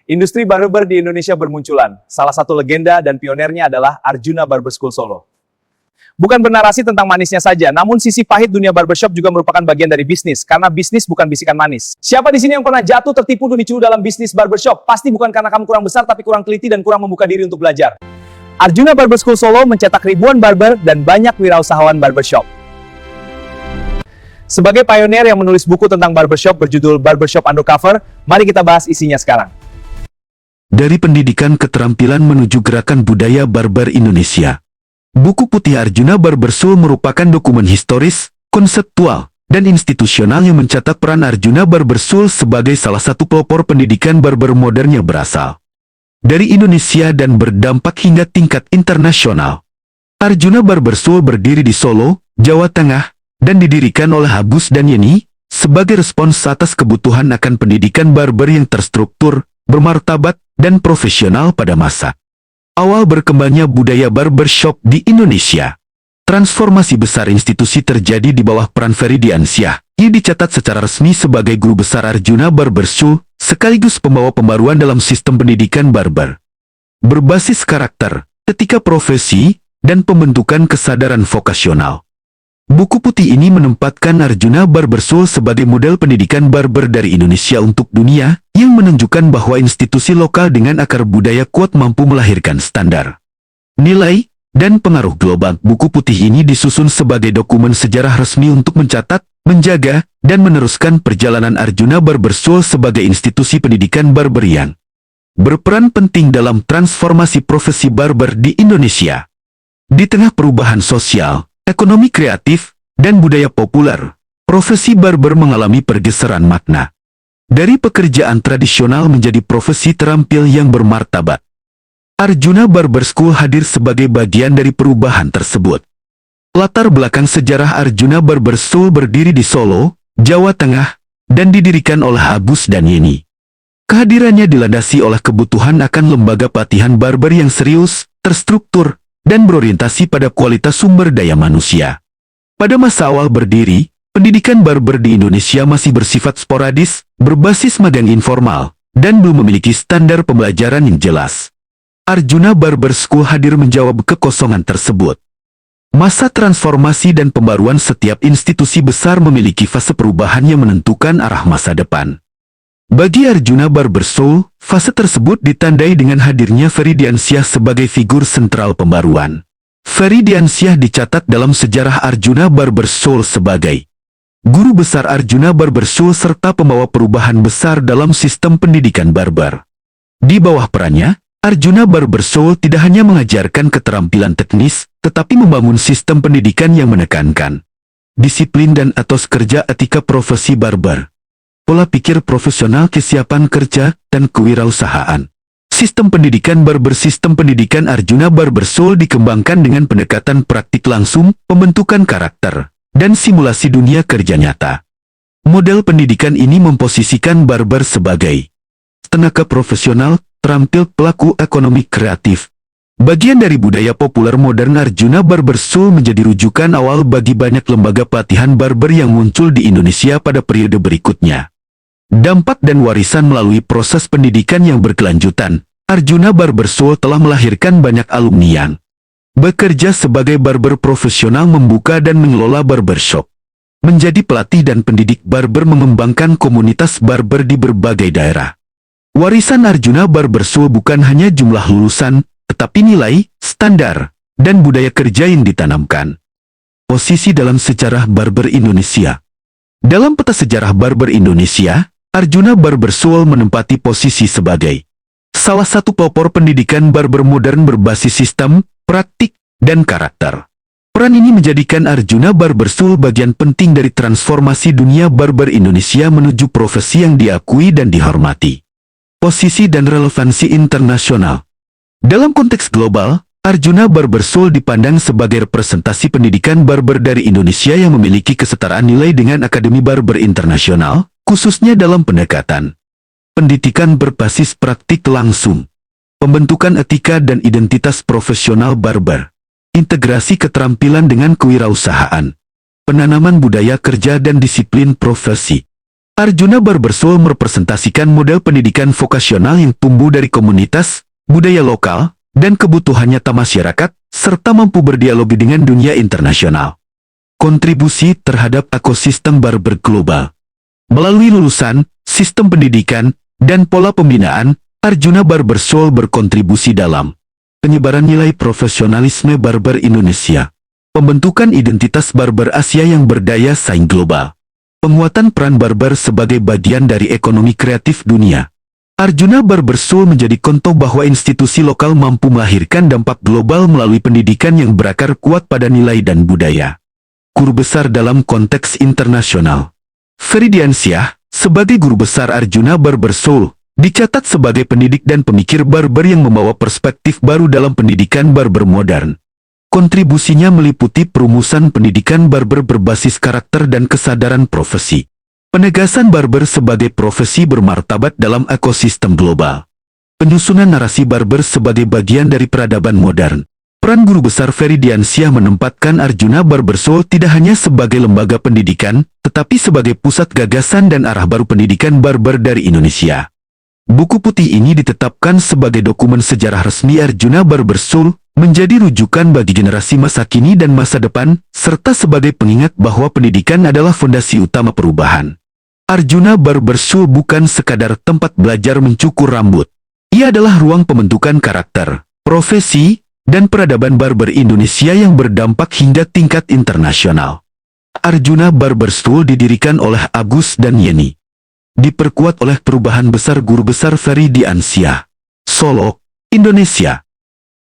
Industri barber di Indonesia bermunculan. Salah satu legenda dan pionernya adalah Arjuna Barber School Solo. Bukan bernarasi tentang manisnya saja, namun sisi pahit dunia barbershop juga merupakan bagian dari bisnis, karena bisnis bukan bisikan manis. Siapa di sini yang pernah jatuh tertipu dan dicuru dalam bisnis barbershop? Pasti bukan karena kamu kurang besar, tapi kurang teliti dan kurang membuka diri untuk belajar. Arjuna Barber School Solo mencetak ribuan barber dan banyak wirausahawan barbershop. Sebagai pionir yang menulis buku tentang barbershop berjudul Barbershop Undercover, mari kita bahas isinya sekarang. Dari pendidikan keterampilan menuju gerakan budaya barber Indonesia. Buku putih Arjuna Barber School merupakan dokumen historis, konseptual, dan institusional yang mencatat peran Arjuna Barber School sebagai salah satu pelopor pendidikan barber modern yang berasal dari Indonesia dan berdampak hingga tingkat internasional. Arjuna Barber School berdiri di Solo, Jawa Tengah, dan didirikan oleh Agus dan Yeni sebagai respons atas kebutuhan akan pendidikan barber yang terstruktur, bermartabat, dan profesional pada masa awal berkembangnya budaya barbershop di Indonesia. Transformasi besar institusi terjadi di bawah peran Ferry Diansyah. Ia dicatat secara resmi sebagai guru besar Arjuna Barber School, sekaligus pembawa pembaruan dalam sistem pendidikan barber. Berbasis karakter, etika profesi, dan pembentukan kesadaran vokasional. Buku putih ini menempatkan Arjuna Barber School sebagai model pendidikan barber dari Indonesia untuk dunia, yang menunjukkan bahwa institusi lokal dengan akar budaya kuat mampu melahirkan standar, nilai, dan pengaruh global. Buku putih ini disusun sebagai dokumen sejarah resmi untuk mencatat, menjaga, dan meneruskan perjalanan Arjuna Barber School sebagai institusi pendidikan barber yang berperan penting dalam transformasi profesi barber di Indonesia. Di tengah perubahan sosial, ekonomi kreatif, dan budaya populer, profesi barber mengalami pergeseran makna. Dari pekerjaan tradisional menjadi profesi terampil yang bermartabat. Arjuna Barber School hadir sebagai bagian dari perubahan tersebut. Latar belakang sejarah Arjuna Barber School berdiri di Solo, Jawa Tengah, dan didirikan oleh Agus dan Yeni. Kehadirannya dilandasi oleh kebutuhan akan lembaga pelatihan barber yang serius, terstruktur, dan berorientasi pada kualitas sumber daya manusia. Pada masa awal berdiri, pendidikan barber di Indonesia masih bersifat sporadis, berbasis magang informal, dan belum memiliki standar pembelajaran yang jelas. Arjuna Barber School hadir menjawab kekosongan tersebut. Masa transformasi dan pembaruan setiap institusi besar memiliki fase perubahan yang menentukan arah masa depan. Bagi Arjuna Barber School, fase tersebut ditandai dengan hadirnya Ferry Diansyah sebagai figur sentral pembaruan. Ferry Diansyah dicatat dalam sejarah Arjuna Barber School sebagai guru besar Arjuna Barber School serta pembawa perubahan besar dalam sistem pendidikan barber. Di bawah perannya, Arjuna Barber School tidak hanya mengajarkan keterampilan teknis, tetapi membangun sistem pendidikan yang menekankan disiplin dan etos kerja etika profesi barber, pola pikir profesional, kesiapan kerja, dan kewirausahaan. Sistem pendidikan barber. Sistem pendidikan Arjuna Barber School dikembangkan dengan pendekatan praktik langsung, pembentukan karakter, dan simulasi dunia kerja nyata. Model pendidikan ini memposisikan barber sebagai tenaga profesional, terampil, pelaku ekonomi kreatif. Bagian dari budaya populer modern, Arjuna Barber School menjadi rujukan awal bagi banyak lembaga pelatihan barber yang muncul di Indonesia pada periode berikutnya. Dampak dan warisan melalui proses pendidikan yang berkelanjutan, Arjuna Barber School telah melahirkan banyak alumni yang bekerja sebagai barber profesional, membuka dan mengelola barbershop, menjadi pelatih dan pendidik barber, mengembangkan komunitas barber di berbagai daerah. Warisan Arjuna Barber School bukan hanya jumlah lulusan, tetapi nilai, standar, dan budaya kerja yang ditanamkan. Posisi dalam sejarah barber Indonesia. Dalam peta sejarah barber Indonesia, Arjuna Barber School menempati posisi sebagai salah satu pelopor pendidikan barber modern berbasis sistem, praktik, dan karakter. Peran ini menjadikan Arjuna Barber School bagian penting dari transformasi dunia barber Indonesia menuju profesi yang diakui dan dihormati. Posisi dan relevansi internasional. Dalam konteks global, Arjuna Barber School dipandang sebagai representasi pendidikan barber dari Indonesia yang memiliki kesetaraan nilai dengan Akademi Barber Internasional, khususnya dalam pendekatan pendidikan berbasis praktik langsung, pembentukan etika dan identitas profesional barber, integrasi keterampilan dengan kewirausahaan, penanaman budaya kerja dan disiplin profesi. Arjuna Barber School merepresentasikan model pendidikan vokasional yang tumbuh dari komunitas, budaya lokal, dan kebutuhan nyata masyarakat, serta mampu berdialog dengan dunia internasional. Kontribusi terhadap ekosistem barber global. Melalui lulusan, sistem pendidikan, dan pola pembinaan, Arjuna Barber School berkontribusi dalam penyebaran nilai profesionalisme barber Indonesia, pembentukan identitas barber Asia yang berdaya saing global, penguatan peran barber sebagai bagian dari ekonomi kreatif dunia. Arjuna Barber School menjadi contoh bahwa institusi lokal mampu melahirkan dampak global melalui pendidikan yang berakar kuat pada nilai dan budaya. Guru besar dalam konteks internasional. Ferry Diansyah, sebagai guru besar Arjuna Barber School, dicatat sebagai pendidik dan pemikir barber yang membawa perspektif baru dalam pendidikan barber modern. Kontribusinya meliputi perumusan pendidikan barber berbasis karakter dan kesadaran profesi. Penegasan barber sebagai profesi bermartabat dalam ekosistem global. Penyusunan narasi barber sebagai bagian dari peradaban modern. Peran guru besar Ferry Diansyah menempatkan Arjuna Barber School tidak hanya sebagai lembaga pendidikan, tetapi sebagai pusat gagasan dan arah baru pendidikan barber dari Indonesia. Buku putih ini ditetapkan sebagai dokumen sejarah resmi Arjuna Barber School, menjadi rujukan bagi generasi masa kini dan masa depan, serta sebagai pengingat bahwa pendidikan adalah fondasi utama perubahan. Arjuna Barber School bukan sekadar tempat belajar mencukur rambut. Ia adalah ruang pembentukan karakter, profesi, dan peradaban barber Indonesia yang berdampak hingga tingkat internasional. Arjuna Barber School didirikan oleh Agus dan Yeni. Diperkuat oleh perubahan besar guru besar Ferry Diansyah. Solo, Indonesia.